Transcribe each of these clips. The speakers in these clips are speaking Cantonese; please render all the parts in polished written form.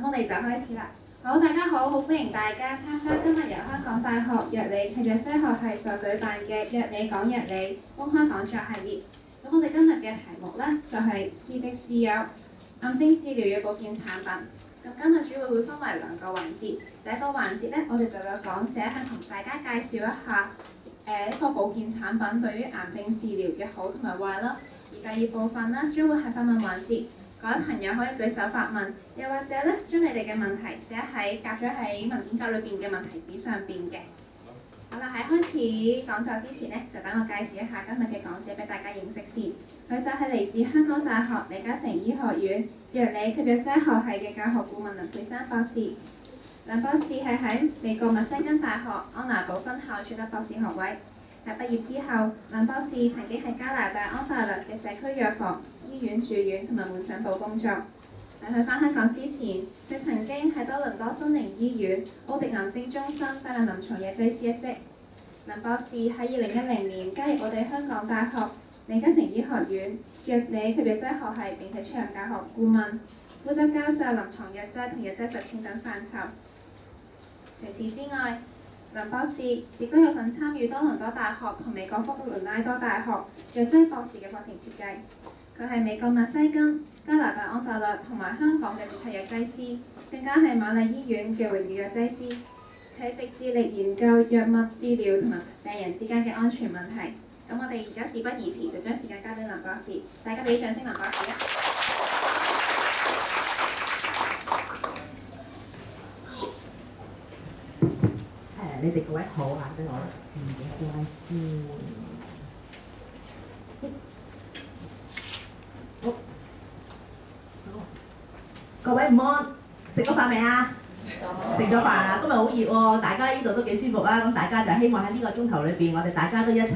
咁我哋就開始啦。好，大家好，好歡迎大家參加今日由香港大學藥理及藥劑學系所舉辦嘅藥理講藥理公開講座系列。咁我哋今日嘅題目呢，就係是敵是友，癌症治療與保健產品。咁今日主要會分為兩個環節。第一個環節呢，我哋就有講者係同大家介紹一下一個保健產品對於癌症治療嘅好同埋壞啦。而第二部分呢，將會係發問環節。各位朋友可以舉手發問，又或者咧將你哋嘅問題寫喺夾咗喺文件夾裏邊嘅問題紙上邊嘅。好啦，喺開始講座之前呢，就等我介紹一下今日嘅講者俾大家認識先。佢就係嚟自香港大學李嘉誠醫學院藥理及藥劑學系嘅教學顧問梁佩珊博士。梁博士係喺美國密西根大學安娜堡分校取得博士學位。喺畢業之後，梁博士曾經喺加拿大安大略嘅社區藥房、醫院住院同埋門診部工作。喺佢返香港之前，佢曾經喺多倫多新寧醫院奧迪癌症中心擔任臨床藥劑師一職。梁博士喺2010年加入我哋香港大學李嘉誠醫學院藥理及藥劑學系，並且出任教學顧問，負責教授臨床藥劑同藥劑實踐等範疇。除此之外，梁博士亦都有份參與多倫多大學同美國科羅拉多大學藥劑博士嘅課程設計。佢係美國密西根、加拿大安大略同埋香港嘅註冊藥劑師，更加係瑪麗醫院嘅榮譽藥劑師。佢一直致力研究藥物治療同埋病人之間嘅安全問題。咁我哋而家事不宜遲，就將時間交俾梁博士。大家俾啲掌聲，梁博士啊！你哋各位好啊，俾我試下先。好，各位午安，食咗飯未啊？食咗飯啊！今日好熱喎，大家呢度都幾舒服啊！咁大家就希望喺呢個鐘頭裏邊，我哋大家都一齊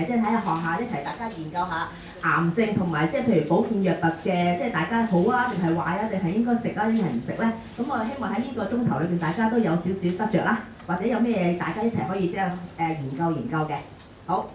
即係睇下學下，一齊大家研究下癌症同埋即係譬如保健藥物嘅，即係大家好啊，定係壞啊，定係應該食啊，定係唔食咧？咁我希望喺呢個鐘頭裏邊，大家都有少少得着啦。或者有咩大家一齊可以即係研究嘅。好，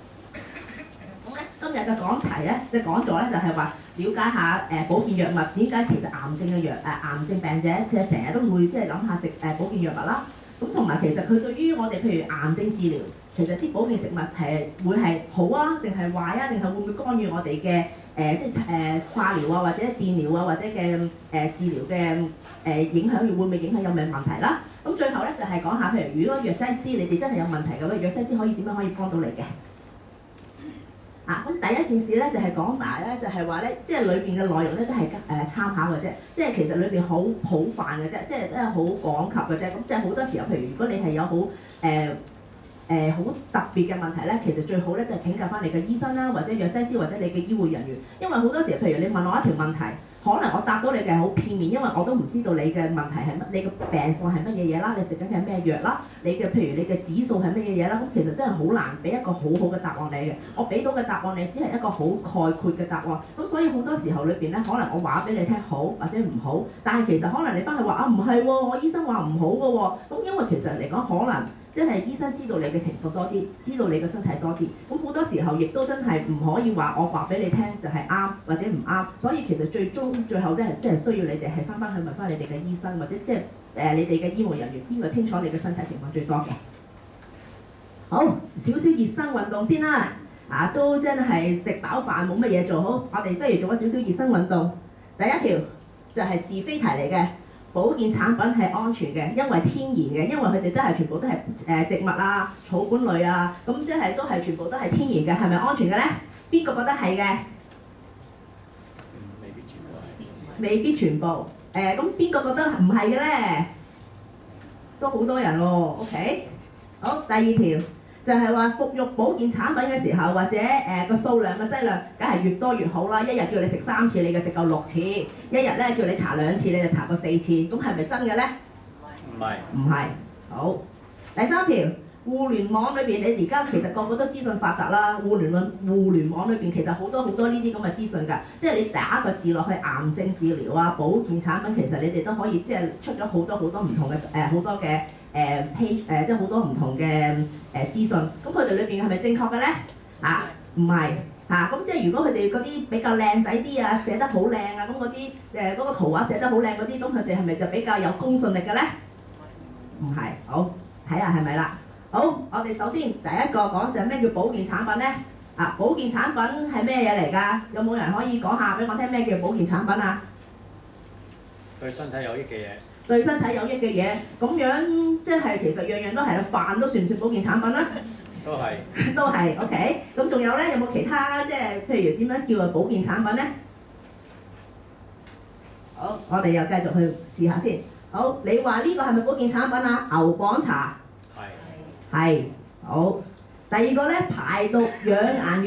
咁咧今日嘅講題咧，嘅講座咧就係話了解下保健藥物點解其實癌症嘅癌症病者即係成日都會即係諗下食保健藥物啦。咁同埋其實佢對於我哋譬如癌症治療，其實啲保健食物係會係好啊，定係壞啊，定係會唔會干預我哋嘅即係化療啊，或者電療啊，或者嘅治療嘅影響，會唔會影響有咩問題啦？咁最後咧就係講下，譬如如果藥劑師你哋真係有問題嘅話，藥劑師可以點樣可以幫到你嘅？咁第一件事咧就係講埋咧，就係話咧，即係裏邊嘅內容咧都係參考嘅啫，即係其實裏邊好普泛嘅啫，即係都係好講及嘅啫。咁即係好多時候，譬如如果你係有好好特別嘅問題咧，其實最好咧就係請教翻你嘅醫生啦，或者藥劑師或者你嘅醫護人員，因為好多時候譬如你問我一條問題。可能我答到你嘅好片面，因為我都唔知道你嘅問題係乜，你嘅病況係乜嘢嘢啦，你食緊嘅係咩藥啦，你嘅譬如你嘅指數係乜嘢嘢啦，咁其實真係好難俾一個好好嘅答案你嘅。我俾到嘅答案你只係一個好概括嘅答案，咁所以好多時候裏邊咧，可能我話俾你聽好或者唔好，但係其實可能你翻去話唔係喎，我醫生話唔好嘅喎，咁因為其實嚟講可能。即係醫生知道你嘅情況多啲，知道你嘅身體多啲，咁好多時候亦都真係唔可以話我話俾你聽就係啱或者唔啱，所以其實最後咧係即係需要你哋係翻去問翻你哋嘅醫生或者即係你哋嘅醫護人員邊個清楚你嘅身體情況最多嘅。好，少少熱身運動先啦，都真係食飽飯冇乜嘢做好，我哋不如做一少少熱身運動。第一條就係是非題嚟嘅。保健產品係安全嘅，因為天然嘅，因為佢哋都係全部都係植物啊、草本類啊，咁即係都係全部都係天然嘅，係咪安全嘅咧？邊個覺得係嘅？未必全部。未必全部。咁邊個覺得唔係嘅咧？都好多人喎。OK。好，第二條就係話服用保健產品嘅時候，或者個數量嘅劑量，梗係越多越好啦。一日叫你食3次，你就食夠6次；一日咧叫你搽2次，你就搽過4次。咁係咪真嘅咧？唔係。唔係。好。第三條，互聯網裏邊，你而家其實個個都資訊發達啦。互聯網裏邊其實好多呢啲咁嘅資訊㗎。即係你打個字落去癌症治療啊、保健產品，其實你哋都可以即係出咗好多唔同嘅好多嘅。即係好多唔同嘅資訊，咁佢哋裏邊係咪正確嘅咧？唔係，咁即係如果佢哋嗰啲比較靚仔啲啊，寫得好靚啊，咁嗰啲嗰個圖畫寫得好靚嗰啲，咁佢哋係咪就比較有公信力嘅咧？唔係，好睇下係咪啦？好，我哋首先第一個講就係咩叫保健產品咧？保健產品係咩嘢嚟㗎？有冇人可以講下俾我聽咩叫保健產品啊？對身體有益嘅嘢。對身體有益嘅嘢，咁樣即係其實樣樣都係啦，飯都算唔算保健產品啦？都係。都係 OK。咁仲有咧，有冇其他即係譬如點樣叫做保健產品咧？好，我哋又繼續去試下先。好，你話呢個係咪保健產品啊？牛蒡茶。係。好。第二個咧，排毒養顏丸。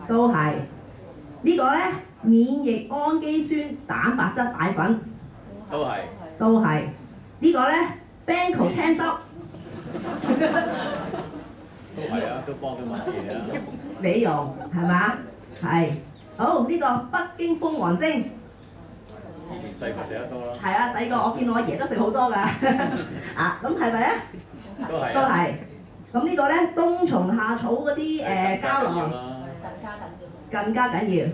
都係。呢個咧，免疫氨基酸蛋白質奶粉。都係。呢個咧 ，Banco 聽濕。都係啊，都幫到乜嘢啊？美容係嘛？係。好，呢個北京蜂王精。以前細個食得多啦。係啊，細個我見我阿爺都食好多㗎。咁係咪啊？都係。都係。咁呢個咧，冬蟲夏草嗰啲膠囊。更加緊要。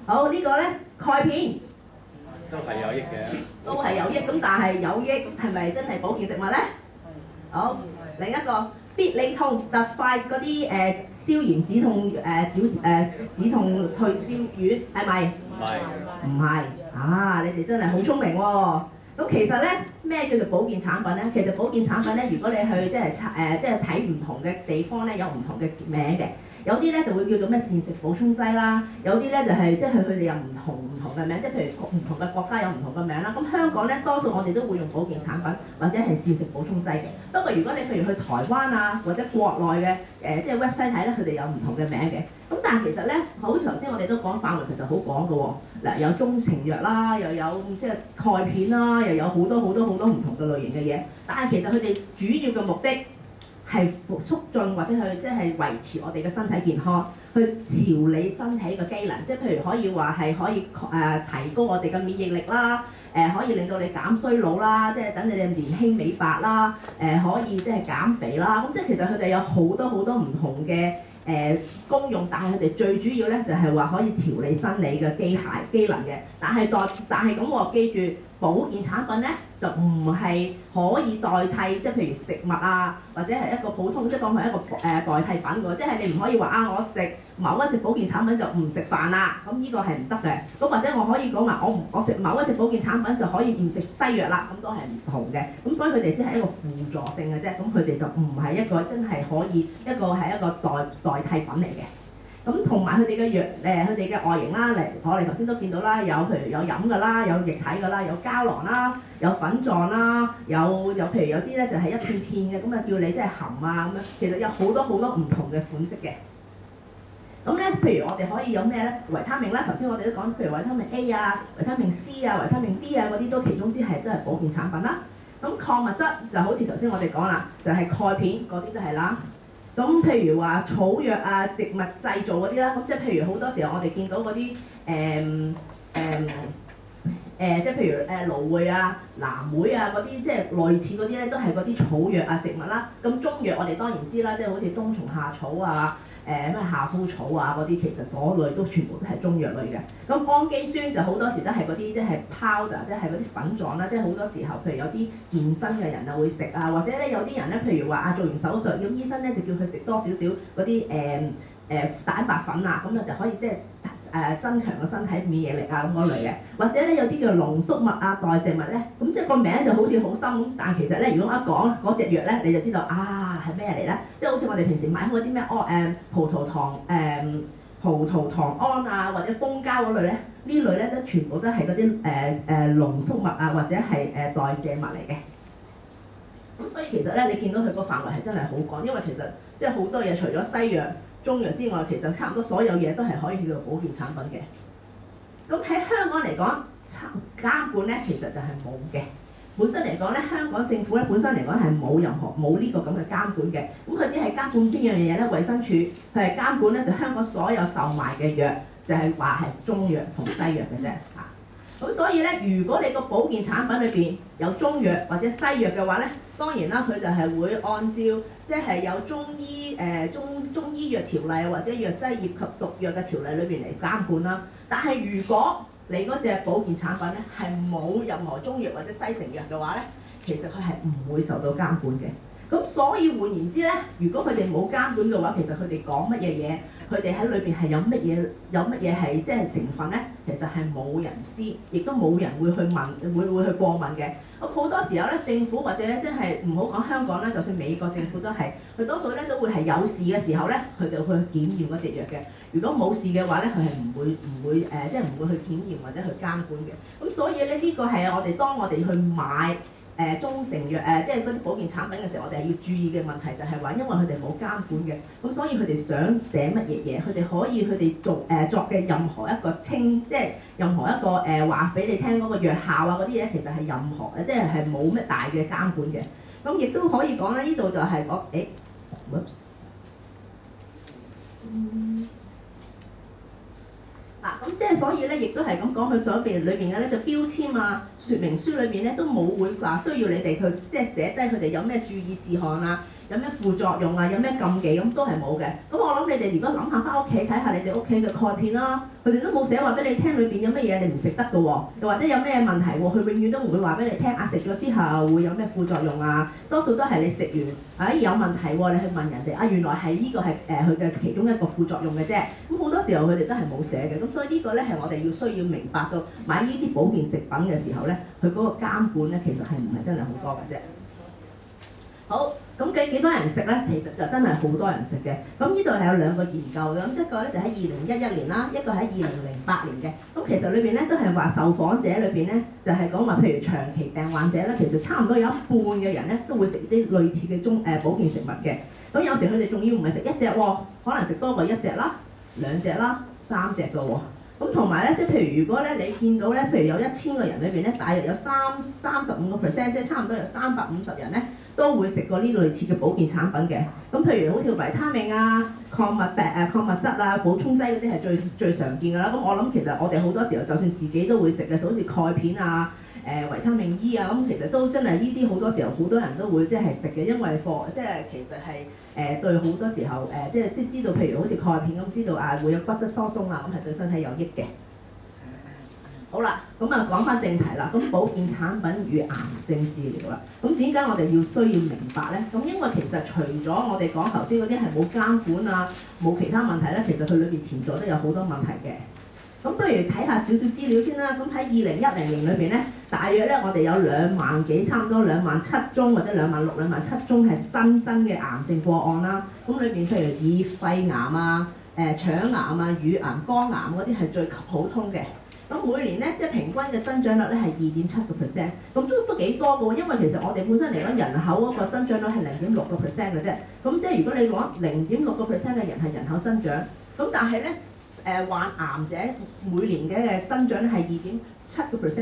好，呢個咧，鈣片。都係有益嘅。都係有益，咁但係有益係咪真係保健食物咧？好，另一個必理痛特快嗰啲消炎止痛止痛退燒丸係咪？唔係。唔係。你哋真係好聰明喎！咁其實咧，咩叫做保健產品咧？其實保健產品咧，如果你去即係睇唔同嘅地方咧，有唔同嘅名嘅。有啲咧就會叫做咩膳食補充劑啦，有啲咧就係即係佢哋有唔同嘅名，即係譬如唔同嘅國家有唔同嘅名啦。咁香港咧多數我哋都會用保健產品或者係膳食補充劑嘅。不過如果你譬如去台灣啊或者國內嘅即係 website 睇咧，佢哋有唔同嘅名嘅。咁但係其實咧，好似頭先我哋都講範圍其實好廣嘅喎。嗱，有中成藥啦，又有即係鈣片啦，又有好多唔同嘅類型嘅嘢。但係其實佢哋主要嘅目的係促進或者去即係維持我哋嘅身體健康，去調理身體嘅機能，即係譬如可以話係可以提高我哋嘅免疫力啦，可以令到你減衰老啦，即係等你哋年輕美白啦，可以即係減肥啦，咁即係其實佢哋有好多唔同嘅功用，但係佢哋最主要咧就係話可以調理生理嘅機能嘅，但係咁我記住保健產品咧就唔係可以代替，即係譬如食物啊，或者係一個普通即係當係一個代替品喎，即係你唔可以話我食某一隻保健產品就唔食飯啦，咁呢個係唔得嘅。咁或者我可以講話我食某一隻保健產品就可以唔食西藥啦，咁都係唔同嘅。咁所以佢哋只係一個輔助性嘅啫，咁佢哋就唔係一個真係可以係一個代替品嚟嘅。咁同埋佢哋嘅藥佢哋嘅外形啦，我哋頭先都見到啦，有譬如有飲㗎啦，有液體㗎啦，有膠囊啦，有粉狀啦，有譬如有啲咧就係一片片嘅，咁啊叫你即係含啊咁樣，其實有好多唔同嘅款式嘅。咁咧，譬如我哋可以有咩咧？維他命啦，頭先我哋都講，譬如維他命 A 啊、維他命 C 啊、維他命 D 啊嗰啲都其中之係都係保健產品啦。咁礦物質就好似頭先我哋講啦，就係鈣片嗰啲都係啦。咁譬如話草藥啊、植物製造嗰啲啦，咁即係譬如好多時候我哋見到嗰啲即係譬如蘆薈啊、藍莓啊嗰啲，即係類似嗰啲咧，都係嗰啲草藥啊、植物啦。咁中藥我哋當然知啦，即係好似冬蟲夏草啊、咩夏枯草啊嗰啲，其實嗰類都全部都係中藥類嘅。咁氨基酸就好多時都係嗰啲即係 powder，即係嗰啲粉狀啦。即係好多時候，譬如有啲健身嘅人啊會食啊，或者咧有啲人咧，譬如話做完手術，咁醫生咧就叫佢食多少少嗰啲蛋白粉啊，咁就可以即係增強個身體免疫力啊咁嗰類嘅。或者咧有啲叫濃縮物啊、代謝物咧，咁即係個名就好似好深咁，但係其實咧如果一講嗰隻藥咧，你就知道係咩嚟咧？即係好似我哋平時買開嗰啲咩葡萄糖胺啊，或者蜂膠嗰類咧，呢類咧都全部都係嗰啲濃縮物啊，或者係代謝物嚟嘅。咁所以其實咧，你見到佢個範圍係真係好廣，因為其實即係好多嘢，除咗西藥、中藥之外，其實差唔多所有嘢都係可以叫做保健產品嘅。咁喺香港嚟講，監管咧其實就係冇嘅。本身嚟講咧，香港政府咧本身嚟講係冇呢個咁嘅監管嘅。咁佢啲係監管邊樣嘢咧？衛生署佢係監管咧，就香港所有售賣嘅藥，就係話係中藥同西藥嘅啫嚇。咁所以咧，如果你個保健產品裏邊有中藥或者西藥嘅話咧，當然啦，佢就係會按照即係有中醫中醫藥條例或者藥劑業及毒藥嘅條例裏邊嚟監管啦。但係如果你嗰隻保健產品咧係冇任何中藥或者西成藥嘅話咧，其實佢係唔會受到監管嘅。咁所以換言之咧，如果佢哋冇監管嘅話，其實佢哋講乜嘢嘢，佢哋喺裏邊係有乜嘢係即係成分咧，其實係冇人知，亦都冇人會去問，會去過問嘅。咁好多時候咧，政府或者即係唔好講香港啦，就算美國政府都係，佢多數咧都會係有事嘅時候咧，佢就去檢驗嗰隻藥嘅。如果冇事嘅話咧，佢係唔會即係唔會去檢驗或者去監管嘅。咁所以咧，呢個係我哋當我哋去買中成藥即係嗰啲保健產品嘅時候，我哋係要注意嘅問題就係話，因為佢哋冇監管嘅，咁所以佢哋想寫乜嘢嘢，佢哋可以佢哋作嘅任何一個即係任何一個話俾你聽嗰個藥效啊嗰啲嘢，其實係任何即係冇乜大嘅監管嘅。咁亦都可以講咧，呢度就係講咁即係所以咧，亦都係咁講，佢所邊裏邊嘅咧就標籤啊、說明書裏邊咧都冇會話需要你哋去即係寫低佢哋有咩注意事項啊、有咩副作用啊、有咩禁忌咁都係冇嘅。咁我諗你哋如果諗下翻屋企睇下你哋屋企嘅鈣片啦，佢哋都冇寫話俾你聽裏邊有乜嘢你唔食得嘅喎，又或者有咩問題喎，佢永遠都唔會話俾你聽食咗之後會有咩副作用啊。多數都係你食完，有問題喎，你去問人哋原來係呢個係佢嘅其中一個副作用嘅啫。咁好多時候佢哋都係冇寫嘅，咁所以呢個咧係我哋要需要明白到買呢啲保健食品嘅時候咧，佢嗰個監管咧其實係唔係真係好多嘅啫。好，咁幾多人食咧？其實就真係好多人食嘅。咁呢度係有兩個研究嘅，咁一個咧就喺2011年啦，一個喺2008年嘅。咁其實裏邊咧都係話受訪者裏邊咧就係講話，譬如長期病患者咧，其實差唔多有一半嘅人咧都會食啲類似嘅保健食物嘅。咁有時佢哋仲要唔係食一隻喎，可能食多過一隻啦、兩隻啦、3隻嘅喎。咁同埋咧，即係譬如如果咧你見到咧，譬如有1000個人裏邊咧，大約有35%，即係差唔多有350人咧，都會食過呢類似嘅保健產品嘅。咁譬如好似維他命啊、礦物質啊、補充劑嗰啲係最常見㗎啦。咁我諗其實我哋好多時候就算自己都會食嘅，就好似鈣片啊、維他命 E 啊，咁其實都真係呢啲好多時候好多人都會即係食嘅，因為即係其實係對好多時候即係知道，譬如好似鈣片咁，知道會有骨質疏鬆啊，咁係對身體有益嘅。好啦，咁講翻正題啦。咁保健產品與癌症治療啦，咁點解我哋要需要明白咧？咁因為其實除咗我哋講頭先嗰啲係冇監管啊，冇其他問題咧，其實佢裏邊潛在都有好多問題嘅。咁不如睇下少少資料先啦。咁喺2010年裏邊咧，大約咧我哋有2萬幾，差唔多27000宗或者26000、27000宗係新增嘅癌症個案啦。咁裏邊譬如以肺癌啊、腸癌啊、乳癌、肝癌嗰啲係最普通嘅。咁每年咧，即係平均嘅增長率咧係2.7%，咁都幾多嘅喎。因為其實我哋本身嚟講，人口嗰個增長率係0.6%嘅啫。咁即係如果你講0.6%嘅人係人口增長，咁但係咧患癌者每年嘅增長咧係2.7%，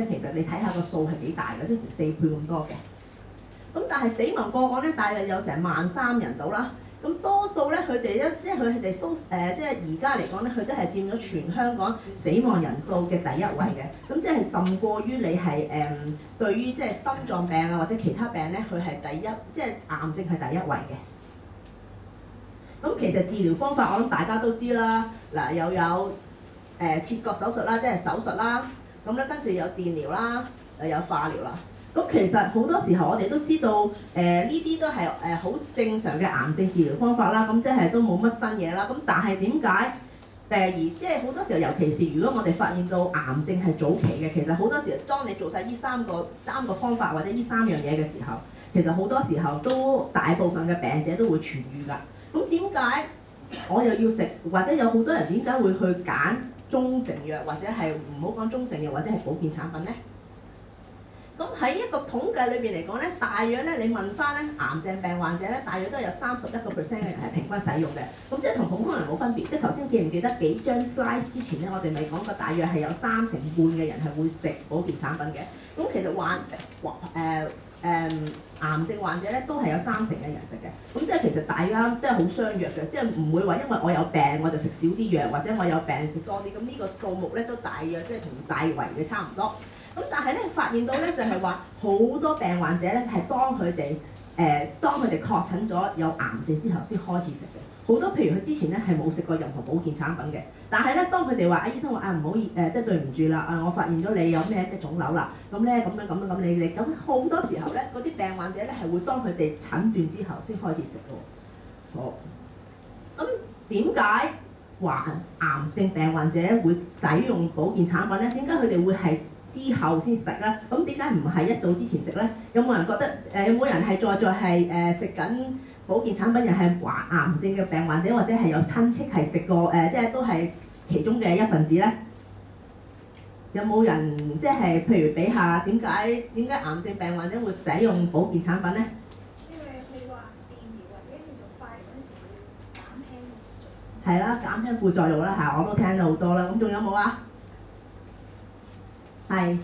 其實你睇下個數係幾大嘅，即係成4倍咁多嘅。咁但係死亡個案咧，大約有成13000人到啦。咁多數咧，佢哋咧即係佢哋即係而家嚟講咧，佢都係佔咗全香港死亡人數嘅第一位嘅。咁即係甚過於你係對於即係心臟病啊或者其他病咧，佢係第一，即係癌症係第一位嘅。咁其實治療方法我諗大家都知啦，嗱又有切割手術啦，即係手術啦。咁咧跟住有電療啦，又有化療啦。咁其實好多時候我哋都知道，呢啲都係好正常嘅癌症治療方法啦。咁即係都冇乜新嘢啦。咁但係點解而即係好多時候，尤其是如果我哋發現到癌症係早期嘅，其實好多時候當你做晒呢三個方法或者呢3樣嘢嘅時候，其實好多時候都大部分嘅病者都會痊愈㗎。咁點解我又要食？或者有好多人點解會去揀中成藥，或者係唔好講中成藥，或者係保健產品咧？咁喺一個統計裏邊嚟講咧，大約咧你問翻咧癌症病患者咧，大約都有31%嘅人係平均使用嘅。咁即係同普通人冇分別。即係頭先記唔記得幾張 slide 之前咧，我哋咪講過，大約係有3成半嘅人係會食保健產品嘅。咁其實癌症患者咧都係有3成嘅人食嘅。咁即係其實大家都係好相若嘅，即係唔會話因為我有病我就食少啲藥，或者我有病食多啲。咁呢個數目咧都大約即係同大圍嘅差唔多。咁但係咧發現到咧就係話好多病患者咧係當佢哋確診咗有癌症之後先開始食嘅，好多譬如佢之前咧係冇食過任何保健產品嘅，但係咧當佢哋話醫生話唔好即係對唔住啦，我發現咗你有咩腫瘤啦，咁咧咁你咁好多時候咧嗰啲病患者咧係會當佢哋診斷之後先開始食喎。好，咁點解話癌症病患者會使用保健產品咧？點解佢哋會係之後先食咧？咁點解唔係一早之前食咧？有冇人覺得有冇人係再係食緊保健產品又係癌症嘅病患者，或者係有親戚係食過即係都係其中嘅一份子咧？有冇人即係譬如比下點解癌症病患者會使用保健產品咧？因為你話電療或者叫做化療嗰陣時會減輕副作用。係啦，減輕副作用啦嚇，我都聽到好多啦。咁仲有冇啊？係。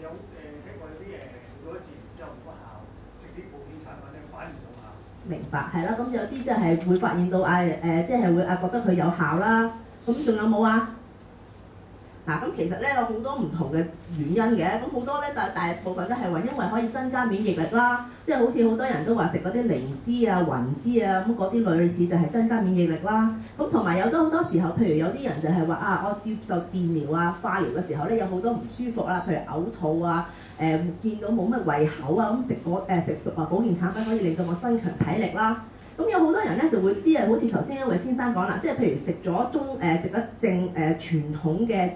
有聽過有啲做咗治療之後唔效，食啲保健產品咧反而冇效。明白，係啦。咁有啲即係會發現到即係會覺得佢有效啦。咁仲有冇啊？咁其實咧有好多唔同嘅原因嘅，咁好多咧大部分都係話因為可以增加免疫力啦，即係好似好多人都話食嗰啲靈芝啊、雲芝啊咁嗰啲類似就係增加免疫力啦。咁同埋有好多時候，譬如有啲人就係話我接受電療啊、化療嘅時候咧，有好多唔舒服啦，譬如嘔吐啊、見到冇乜胃口啊，咁食保健產品可以令到我增強體力啦。咁有好多人咧就會知好似頭先一位先生講啦，即係譬如食咗傳統嘅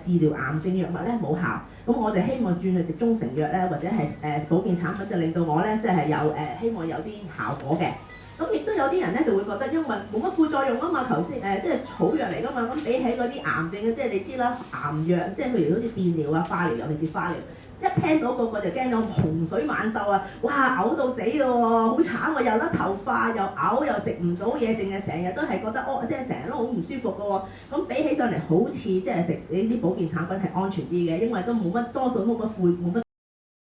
治療癌症藥物咧冇效，咁我就希望轉去食中成藥咧，或者係保健產品就令到我咧即係有希望有啲效果嘅。咁亦都有啲人咧就會覺得因為冇乜副作用啊嘛，頭先即係草藥嚟㗎嘛，咁比起嗰啲癌症嘅，即係你知啦，癌藥即係譬如好似電療啊、化療，尤其是化療。一聽到個就驚到洪水猛獸啊！哇，嘔到死咯喎，好慘喎！又甩頭髮，又嘔，又食唔到嘢，淨係成日都係覺得即係成日都好唔舒服㗎喎。咁比起上嚟，好似即係食呢啲保健產品係安全啲嘅，因為都冇乜，多數都冇乜